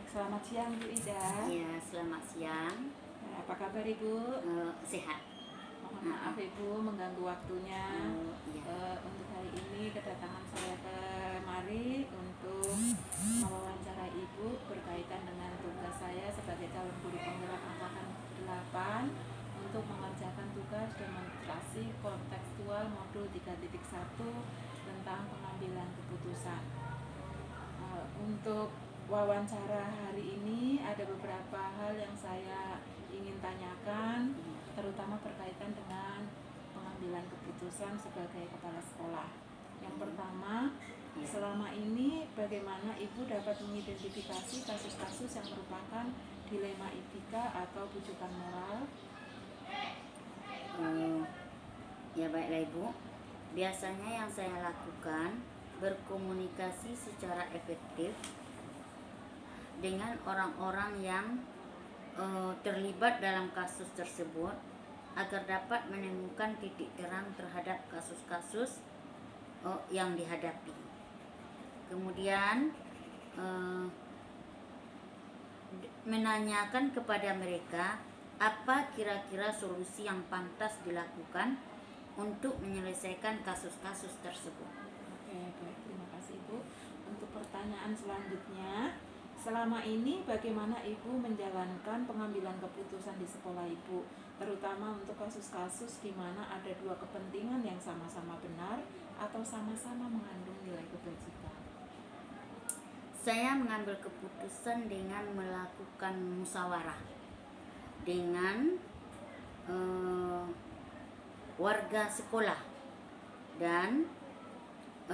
Selamat siang Bu Ida. Ya, selamat siang. Apa kabar Ibu? Sehat. Mohon maaf Ibu mengganggu waktunya. Iya. Untuk hari ini kedatangan saya kemari untuk mewawancara Ibu berkaitan dengan tugas saya sebagai calon guru penggerak angkatan 8 untuk mengerjakan tugas demonstrasi kontekstual modul 3.1 tentang pengambilan keputusan. Untuk wawancara hari ini ada beberapa hal yang saya ingin tanyakan, terutama berkaitan dengan pengambilan keputusan sebagai kepala sekolah. Yang pertama, selama ini bagaimana Ibu dapat mengidentifikasi kasus-kasus yang merupakan dilema etika atau bujukan moral? Ya baiklah Ibu. Biasanya yang saya lakukan berkomunikasi secara efektif dengan orang-orang yang terlibat dalam kasus tersebut agar dapat menemukan titik terang terhadap kasus-kasus yang dihadapi. Kemudian menanyakan kepada mereka apa kira-kira solusi yang pantas dilakukan untuk menyelesaikan kasus-kasus tersebut. Oke, baik, terima kasih Ibu. Untuk pertanyaan selanjutnya, selama ini bagaimana Ibu menjalankan pengambilan keputusan di sekolah Ibu, terutama untuk kasus-kasus di mana ada dua kepentingan yang sama-sama benar atau sama-sama mengandung nilai kebajikan? Saya mengambil keputusan dengan melakukan musyawarah dengan warga sekolah dan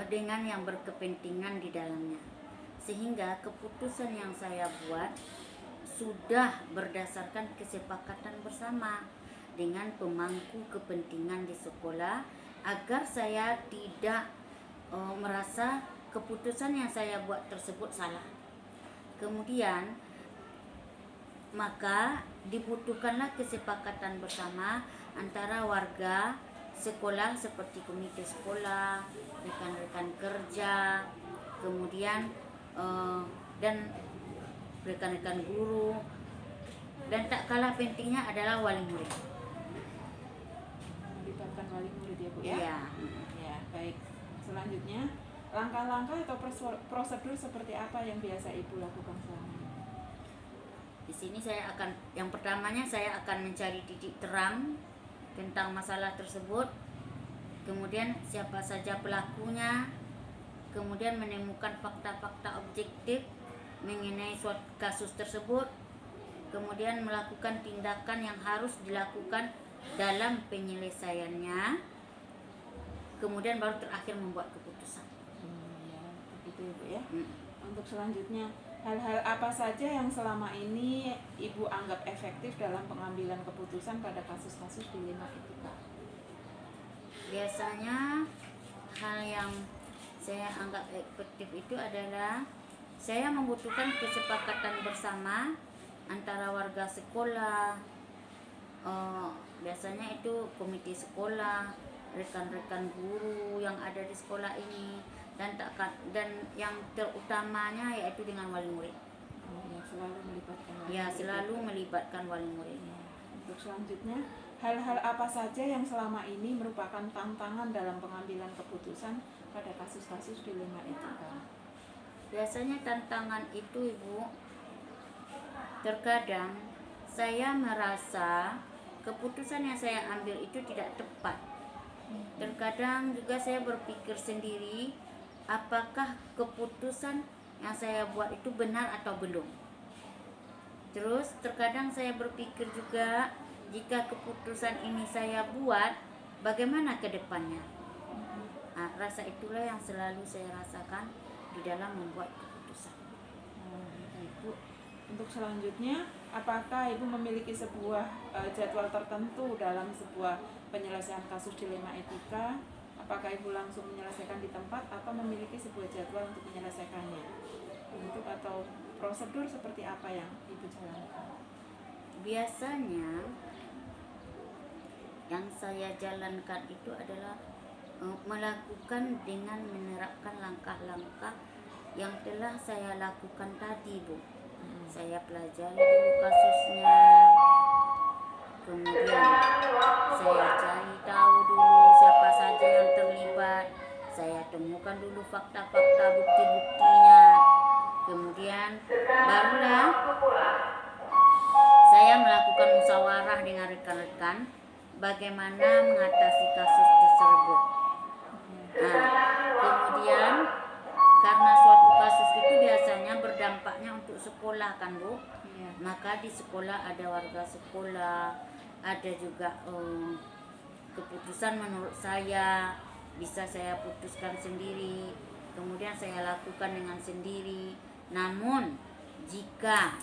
dengan yang berkepentingan di dalamnya, sehingga keputusan yang saya buat sudah berdasarkan kesepakatan bersama dengan pemangku kepentingan di sekolah agar saya tidak merasa keputusan yang saya buat tersebut salah. Kemudian maka dibutuhkanlah kesepakatan bersama antara warga sekolah seperti komite sekolah, rekan-rekan kerja, kemudian dan rekan-rekan guru, dan tak kalah pentingnya adalah wali murid. Melibatkan wali murid ya Bu ya? Iya. Ya, baik. Selanjutnya, langkah-langkah atau prosedur seperti apa yang biasa Ibu lakukan selama ini? Di sini yang pertamanya saya akan mencari titik terang tentang masalah tersebut, kemudian siapa saja pelakunya, kemudian menemukan fakta-fakta objektif mengenai suatu kasus tersebut, kemudian melakukan tindakan yang harus dilakukan dalam penyelesaiannya, kemudian baru terakhir membuat keputusan. Ya, begitu Ibu ya. Untuk selanjutnya, hal-hal apa saja yang selama ini Ibu anggap efektif dalam pengambilan keputusan pada kasus-kasus dilema etika? Biasanya hal yang saya anggap efektif itu adalah saya membutuhkan kesepakatan bersama antara warga sekolah, biasanya itu komite sekolah, rekan-rekan guru yang ada di sekolah ini, dan yang terutamanya yaitu dengan wali murid. Selalu melibatkan wali murid. Ya, selalu melibatkan wali murid. Untuk selanjutnya, hal-hal apa saja yang selama ini merupakan tantangan dalam pengambilan keputusan pada kasus-kasus dilema etika? Biasanya tantangan itu Ibu, terkadang saya merasa keputusan yang saya ambil itu tidak tepat. Terkadang juga saya berpikir sendiri, apakah keputusan yang saya buat itu benar atau belum. Terus terkadang saya berpikir juga, jika keputusan ini saya buat, bagaimana ke depannya? Rasa itulah yang selalu saya rasakan di dalam membuat keputusan. Ibu, untuk selanjutnya, apakah Ibu memiliki sebuah jadwal tertentu dalam sebuah penyelesaian kasus dilema etika? Apakah Ibu langsung menyelesaikan di tempat atau memiliki sebuah jadwal untuk menyelesaikannya? Bentuk atau prosedur seperti apa yang Ibu jalankan? Biasanya yang saya jalankan itu adalah melakukan dengan menerapkan langkah-langkah yang telah saya lakukan tadi, Bu. Saya pelajari dulu kasusnya, kemudian saya cari tahu dulu siapa saja yang terlibat, saya temukan dulu fakta-fakta bukti-buktinya, kemudian barulah saya melakukan musyawarah dengan rekan-rekan bagaimana mengatasi kasus tersebut. Kemudian karena suatu kasus itu biasanya berdampaknya untuk sekolah kan Bu, maka di sekolah ada warga sekolah, ada juga keputusan menurut saya bisa saya putuskan sendiri, kemudian saya lakukan dengan sendiri. Namun jika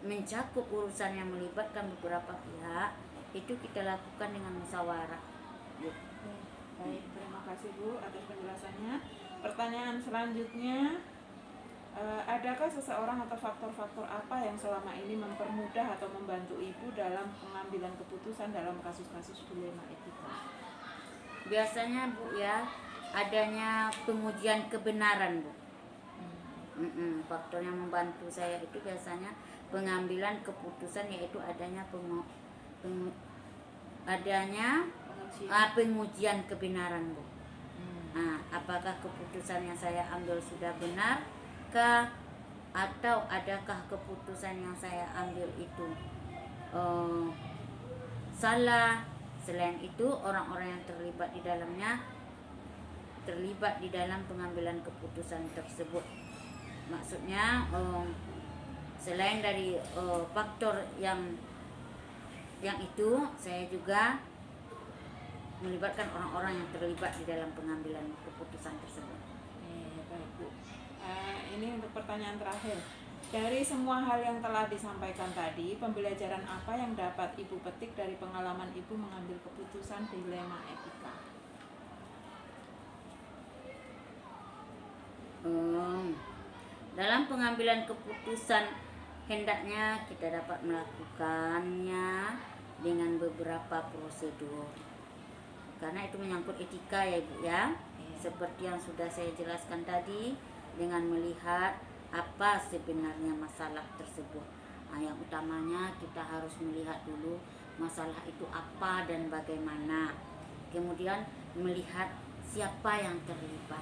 mencakup urusan yang melibatkan beberapa pihak, itu kita lakukan dengan musyawarah. Baik, terima kasih Bu atas penjelasannya. Pertanyaan selanjutnya, adakah seseorang atau faktor-faktor apa yang selama ini mempermudah atau membantu Ibu dalam pengambilan keputusan dalam kasus-kasus dilema etika? Biasanya Bu ya, adanya pengujian kebenaran Bu. Faktor yang membantu saya itu biasanya pengambilan keputusan, yaitu adanya pengujian kebenaran Bu. Apakah keputusan yang saya ambil sudah benar kah, atau adakah keputusan yang saya ambil itu salah. Selain itu orang-orang yang terlibat di dalam pengambilan keputusan tersebut. Maksudnya selain dari faktor yang itu, saya juga melibatkan orang-orang yang terlibat di dalam pengambilan keputusan tersebut. Baik Bu. Ini untuk pertanyaan terakhir. Dari semua hal yang telah disampaikan tadi, pembelajaran apa yang dapat Ibu petik dari pengalaman Ibu mengambil keputusan dilema etika? Dalam pengambilan keputusan, hendaknya kita dapat melakukannya dengan beberapa prosedur, karena itu menyangkut etika ya Bu ya. Seperti yang sudah saya jelaskan tadi, dengan melihat apa sebenarnya masalah tersebut. Yang utamanya kita harus melihat dulu masalah itu apa dan bagaimana, kemudian melihat siapa yang terlibat.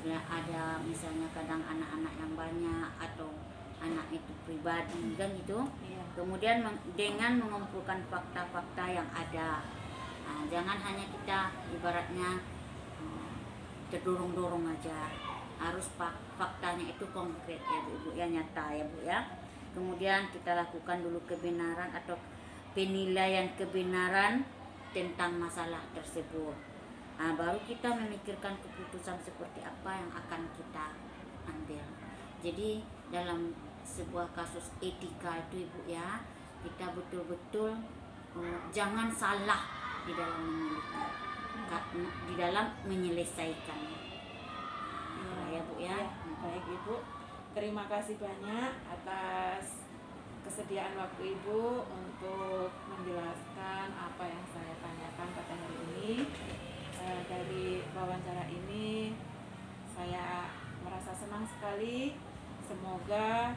Ada misalnya kadang anak-anak yang banyak atau anak itu pribadi kan gitu. Kemudian dengan mengumpulkan fakta-fakta yang ada. Jangan hanya kita ibaratnya terdorong-dorong aja, harus faktanya itu konkret ya Bu ya, nyata ya Bu ya. Kemudian kita lakukan dulu kebenaran atau penilaian kebenaran tentang masalah tersebut. Baru kita memikirkan keputusan seperti apa yang akan kita ambil. Jadi dalam sebuah kasus etika itu Ibu ya, kita betul-betul jangan salah di dalam menyelesaikannya. Ya Bu ya. Baik Ibu, terima kasih banyak atas kesediaan waktu Ibu untuk menjelaskan apa yang saya tanyakan pada hari ini. Dari wawancara ini saya merasa senang sekali. Semoga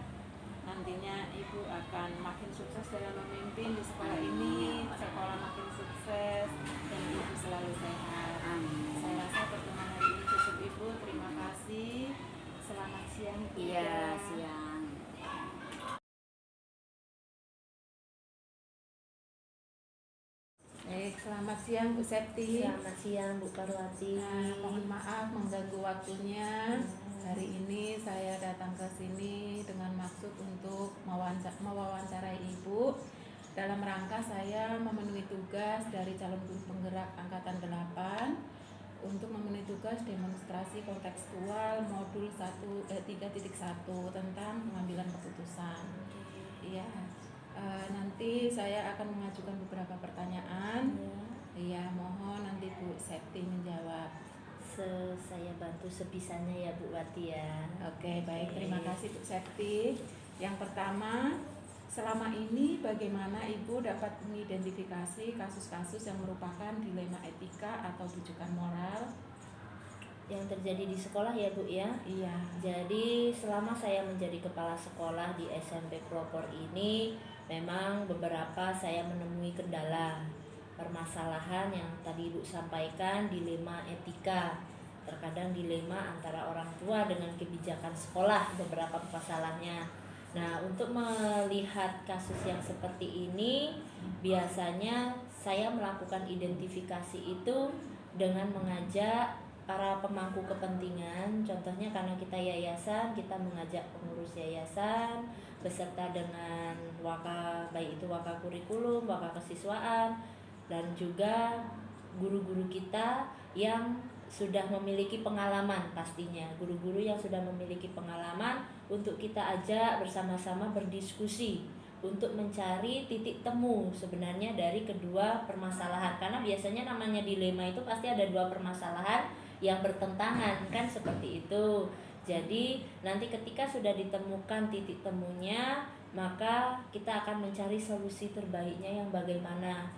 nantinya Ibu akan makin sukses dalam memimpin di sekolah ini, sekolah makin sukses dan Ibu selalu sehat. Saya rasa pertemuan hari ini cukup Ibu. Terima kasih. Selamat siang Ibu. Iya, siang. Baik, selamat siang Bu Septi. Selamat siang Bu Parwati. Mohon maaf mengganggu waktunya. Hari ini saya datang ke sini dengan maksud untuk mewawancarai Ibu dalam rangka saya memenuhi tugas dari calon guru penggerak angkatan 8 untuk memenuhi tugas demonstrasi kontekstual modul 3.1 tentang pengambilan keputusan. Iya. Nanti saya akan mengajukan beberapa pertanyaan. Iya, mohon nanti Bu Septi menjawab. Saya bantu sebisanya ya Bu Wati ya. Oke, baik. Terima kasih Bu Septi. Yang pertama, selama ini bagaimana Ibu dapat mengidentifikasi kasus-kasus yang merupakan dilema etika atau rujukan moral? yang terjadi di sekolah ya Bu ya. Iya. Jadi selama saya menjadi kepala sekolah di SMP Pelopor ini, memang beberapa saya menemui kendala, permasalahan yang tadi Ibu sampaikan, dilema etika. Terkadang dilema antara orang tua dengan kebijakan sekolah, beberapa masalahnya. Nah, untuk melihat kasus yang seperti ini, biasanya saya melakukan identifikasi itu dengan mengajak para pemangku kepentingan. Contohnya karena kita yayasan, kita mengajak pengurus yayasan beserta dengan baik itu waka kurikulum, waka kesiswaan, dan juga guru-guru kita yang sudah memiliki pengalaman, pastinya guru-guru yang sudah memiliki pengalaman untuk kita ajak bersama-sama berdiskusi untuk mencari titik temu sebenarnya dari kedua permasalahan, karena biasanya namanya dilema itu pasti ada dua permasalahan yang bertentangan kan, seperti itu. Jadi nanti ketika sudah ditemukan titik temunya, maka kita akan mencari solusi terbaiknya yang bagaimana,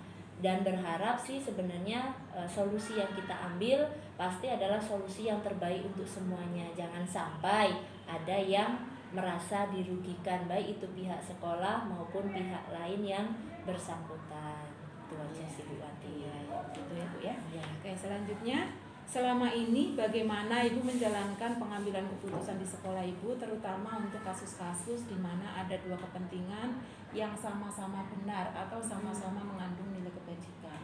dan berharap sih sebenarnya solusi yang kita ambil pasti adalah solusi yang terbaik untuk semuanya. Jangan sampai ada yang merasa dirugikan, baik itu pihak sekolah maupun pihak lain yang bersangkutan. Itu aja sih Bu Wati. Iya, gitu ya Bu ya. Ya. Oke, selanjutnya, selama ini bagaimana Ibu menjalankan pengambilan keputusan di sekolah Ibu, terutama untuk kasus-kasus di mana ada dua kepentingan yang sama-sama benar atau sama-sama mengandung nilai kebajikan?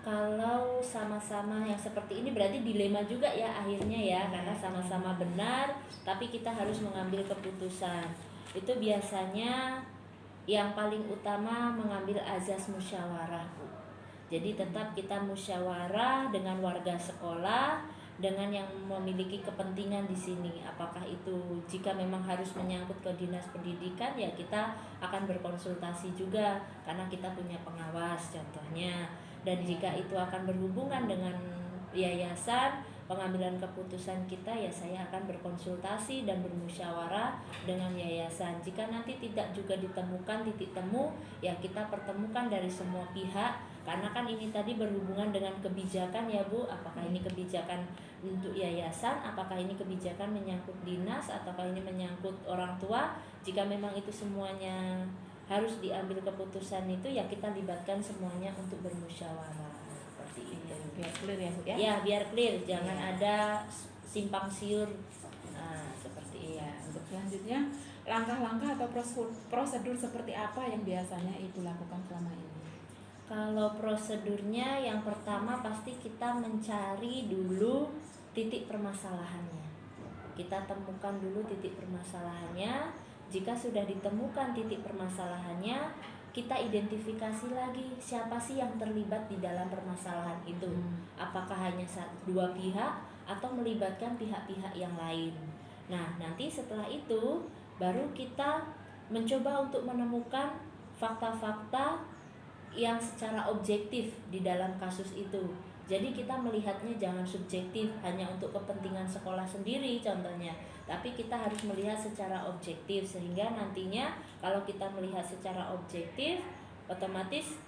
Kalau sama-sama yang seperti ini berarti dilema juga ya akhirnya ya, karena sama-sama benar tapi kita harus mengambil keputusan. Itu biasanya yang paling utama mengambil azas musyawarah, Bu. Jadi tetap kita musyawarah dengan warga sekolah, dengan yang memiliki kepentingan di sini. Apakah itu jika memang harus menyangkut ke dinas pendidikan, ya kita akan berkonsultasi juga karena kita punya pengawas contohnya. Dan jika itu akan berhubungan dengan yayasan, pengambilan keputusan kita ya saya akan berkonsultasi dan bermusyawarah dengan yayasan. Jika nanti tidak juga ditemukan titik temu, ya kita pertemukan dari semua pihak, karena kan ini tadi berhubungan dengan kebijakan ya Bu. Apakah ini kebijakan untuk yayasan, apakah ini kebijakan menyangkut dinas, ataukah ini menyangkut orang tua. Jika memang itu semuanya harus diambil keputusan itu, ya kita libatkan semuanya untuk bermusyawarah seperti itu. Biar clear ya Bu ya. Ya biar clear, jangan Ya. ada simpang siur. Nah, seperti Iya, itu. untuk selanjutnya, langkah-langkah atau prosedur seperti apa yang biasanya Ibu lakukan selama ini? Kalau prosedurnya yang pertama pasti kita mencari dulu titik permasalahannya. Kita temukan dulu titik permasalahannya. Jika sudah ditemukan titik permasalahannya, kita identifikasi lagi siapa sih yang terlibat di dalam permasalahan itu. Apakah hanya dua pihak atau melibatkan pihak-pihak yang lain. Nah, nanti setelah itu baru kita mencoba untuk menemukan fakta-fakta yang secara objektif di dalam kasus itu. Jadi kita melihatnya jangan subjektif hanya untuk kepentingan sekolah sendiri contohnya, tapi kita harus melihat secara objektif, sehingga nantinya kalau kita melihat secara objektif, otomatis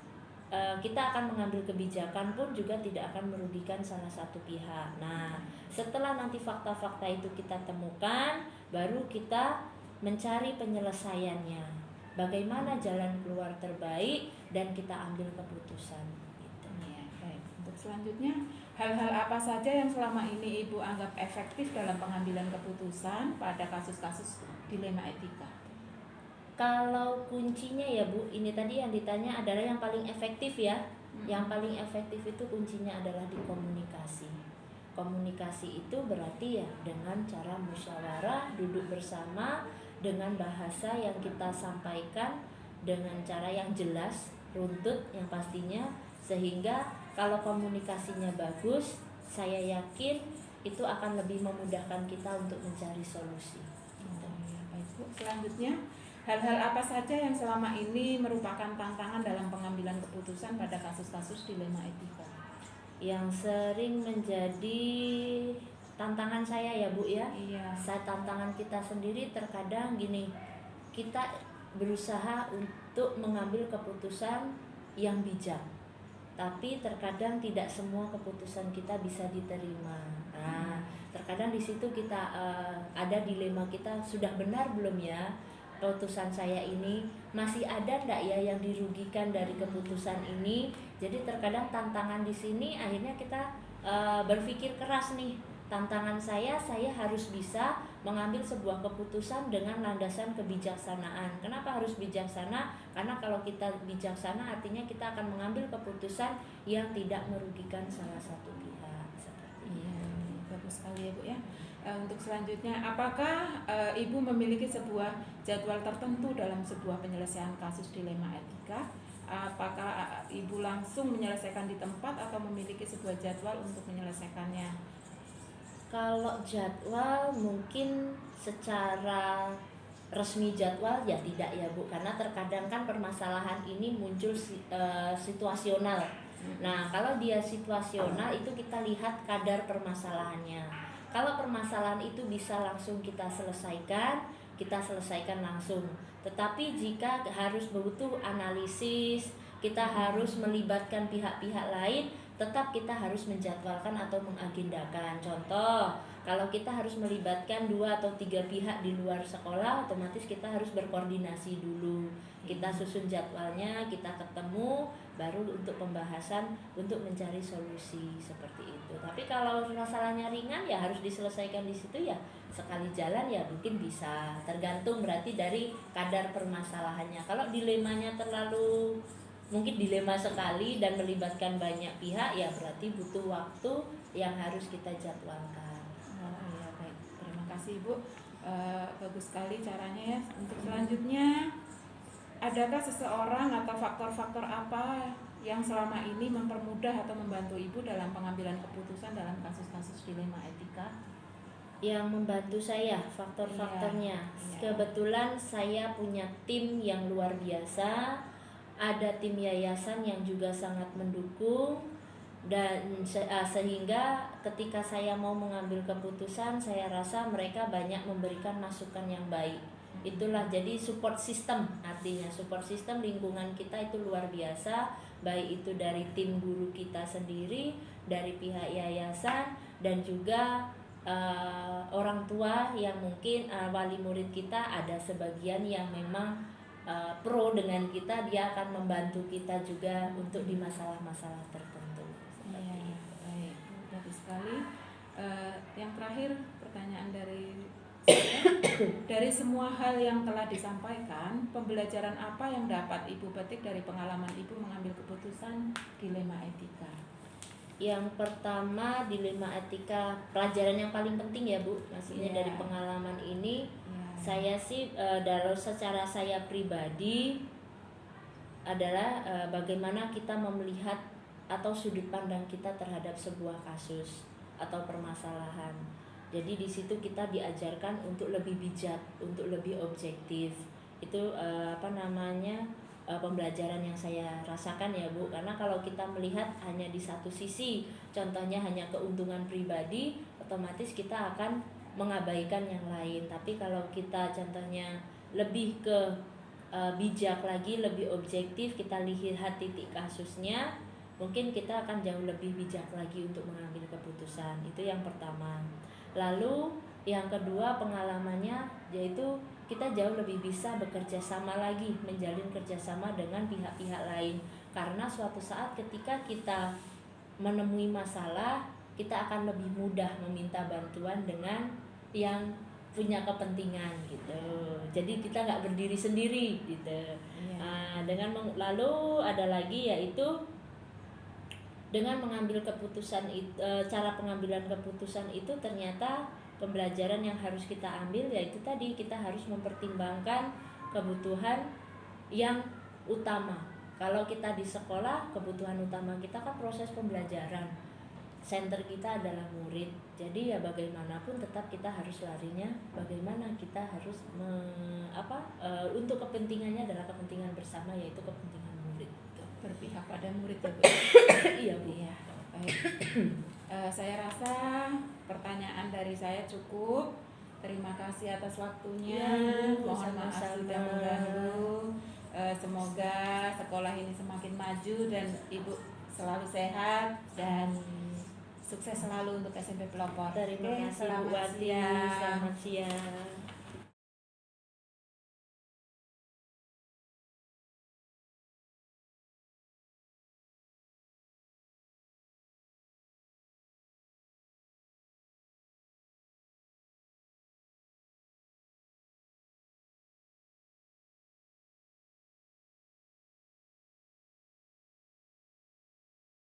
kita akan mengambil kebijakan pun juga tidak akan merugikan salah satu pihak. Nah, setelah nanti fakta-fakta itu kita temukan, baru kita mencari penyelesaiannya. Bagaimana jalan keluar terbaik dan kita ambil keputusan. Gitu. Ya, baik. Untuk selanjutnya, hal-hal apa saja yang selama ini Ibu anggap efektif dalam pengambilan keputusan pada kasus-kasus dilema etika? Kalau kuncinya ya Bu, ini tadi yang ditanya adalah yang paling efektif ya. Yang paling efektif itu kuncinya adalah di komunikasi. Komunikasi itu berarti ya dengan cara musyawarah, duduk bersama, dengan bahasa yang kita sampaikan dengan cara yang jelas, runtut yang pastinya, sehingga kalau komunikasinya bagus, saya yakin itu akan lebih memudahkan kita untuk mencari solusi. Gitu. Ya, baik Bu. Selanjutnya, hal-hal apa saja yang selama ini merupakan tantangan dalam pengambilan keputusan pada kasus-kasus dilema etika? Yang sering menjadi tantangan saya ya Bu ya. Iya. Tantangan kita sendiri terkadang gini, kita berusaha untuk mengambil keputusan yang bijak, tapi terkadang tidak semua keputusan kita bisa diterima. Nah, terkadang di situ kita ada dilema kita, sudah benar belum ya keputusan saya ini, masih ada enggak ya yang dirugikan dari keputusan ini. Jadi terkadang tantangan di sini akhirnya kita berpikir keras nih, tantangan saya harus bisa mengambil sebuah keputusan dengan landasan kebijaksanaan. Kenapa harus bijaksana? Karena kalau kita bijaksana artinya kita akan mengambil keputusan yang tidak merugikan salah satu pihak. Seperti itu. Iya, bagus sekali ya Bu ya. Untuk selanjutnya, apakah Ibu memiliki sebuah jadwal tertentu dalam sebuah penyelesaian kasus dilema etika? Apakah Ibu langsung menyelesaikan di tempat atau memiliki sebuah jadwal untuk menyelesaikannya? Kalau jadwal mungkin secara resmi jadwal ya tidak ya Bu, karena terkadang kan permasalahan ini muncul situasional. Nah, kalau dia situasional itu kita lihat kadar permasalahannya. Kalau permasalahan itu bisa langsung kita selesaikan langsung. Tetapi jika harus butuh analisis, kita harus melibatkan pihak-pihak lain, tetap kita harus menjadwalkan atau mengagendakan. Contoh, kalau kita harus melibatkan 2 atau 3 pihak di luar sekolah, otomatis kita harus berkoordinasi dulu. Kita susun jadwalnya, kita ketemu, baru untuk pembahasan, untuk mencari solusi seperti itu. Tapi kalau masalahnya ringan ya harus diselesaikan di situ ya. Sekali jalan ya mungkin bisa, tergantung berarti dari kadar permasalahannya. Kalau dilemanya terlalu mungkin dilema sekali dan melibatkan banyak pihak ya berarti butuh waktu yang harus kita jadwalkan. Oh iya, baik, terima kasih Ibu. Bagus sekali caranya ya. Untuk selanjutnya, adakah seseorang atau faktor-faktor apa yang selama ini mempermudah atau membantu Ibu dalam pengambilan keputusan dalam kasus-kasus dilema etika? Yang membantu saya faktor-faktornya, kebetulan saya punya tim yang luar biasa, ada tim yayasan yang juga sangat mendukung, dan sehingga ketika saya mau mengambil keputusan saya rasa mereka banyak memberikan masukan yang baik. Itulah jadi support system, artinya support system lingkungan kita itu luar biasa, baik itu dari tim guru kita sendiri, dari pihak yayasan, dan juga orang tua yang mungkin wali murid kita ada sebagian yang memang pro dengan kita, dia akan membantu kita juga untuk di masalah-masalah tertentu. Iya, baik, bagus sekali. Yang terakhir pertanyaan dari saya, dari semua hal yang telah disampaikan, pembelajaran apa yang dapat Ibu petik dari pengalaman Ibu mengambil keputusan dilema etika? Yang pertama, dilema etika, pelajaran yang paling penting ya Bu, maksudnya dari pengalaman ini, saya sih dalam secara saya pribadi adalah bagaimana kita melihat atau sudut pandang kita terhadap sebuah kasus atau permasalahan. Jadi di situ kita diajarkan untuk lebih bijak, untuk lebih objektif. Itu pembelajaran yang saya rasakan ya Bu, karena kalau kita melihat hanya di satu sisi, contohnya hanya keuntungan pribadi, otomatis kita akan mengabaikan yang lain. Tapi kalau kita contohnya lebih ke bijak lagi, lebih objektif, kita lihat titik kasusnya, mungkin kita akan jauh lebih bijak lagi untuk mengambil keputusan. Itu yang pertama. Lalu yang kedua pengalamannya yaitu kita jauh lebih bisa bekerja sama lagi, menjalin kerjasama dengan pihak-pihak lain. Karena suatu saat ketika kita menemui masalah, kita akan lebih mudah meminta bantuan dengan yang punya kepentingan gitu. Jadi kita nggak berdiri sendiri gitu. Lalu ada lagi yaitu dengan mengambil keputusan cara pengambilan keputusan itu ternyata pembelajaran yang harus kita ambil yaitu tadi kita harus mempertimbangkan kebutuhan yang utama. Kalau kita di sekolah, kebutuhan utama kita kan proses pembelajaran. Center kita adalah murid. Jadi ya bagaimanapun tetap kita harus larinya bagaimana kita harus untuk kepentingannya adalah kepentingan bersama, yaitu kepentingan murid. Berpihak pada murid ya Bu. Iya Bu. Iya, baik. Saya rasa pertanyaan dari saya cukup. Terima kasih atas waktunya. Mohon maaf sudah mengganggu. Semoga sekolah ini semakin maju dan Ibu selalu sehat dan sukses selalu untuk SMP Pelopor. Terima Oke, kasih Bu selamat Wati, siang. selamat siang.